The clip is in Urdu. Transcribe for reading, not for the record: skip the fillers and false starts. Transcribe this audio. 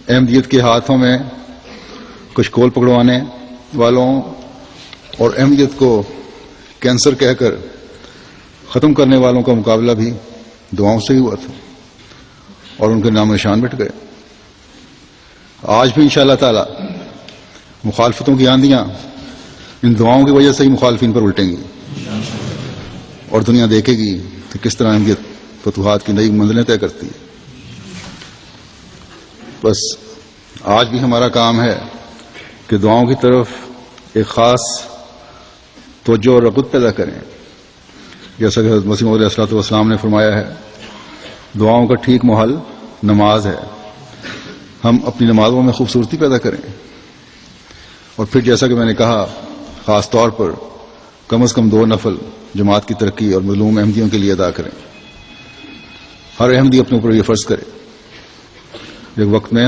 احمدیت کے ہاتھوں میں کچھ کول پکڑوانے والوں اور احمدیت کو کینسر کہہ کر ختم کرنے والوں کا مقابلہ بھی دعاؤں سے ہی ہوا تھا اور ان کے نام نشان مٹ گئے. آج بھی انشاءاللہ تعالی مخالفتوں کی آندیاں ان دعاؤں کی وجہ سے ہی مخالفین پر الٹیں گی اور دنیا دیکھے گی کہ کس طرح احمدیت فتوحات کی نئی منزلیں طے کرتی ہے. بس آج بھی ہمارا کام ہے کہ دعاؤں کی طرف ایک خاص توجہ اور رغبت پیدا کریں. جیسا کہ حضرت مسیح موعود علیہ الصلوۃ والسلام نے فرمایا ہے، دعاؤں کا ٹھیک محل نماز ہے. ہم اپنی نمازوں میں خوبصورتی پیدا کریں اور پھر جیسا کہ میں نے کہا خاص طور پر کم از کم 2 نفل جماعت کی ترقی اور مظلوم احمدیوں کے لیے ادا کریں. ہر احمدی اپنے اوپر یہ فرض کرے. ایک وقت میں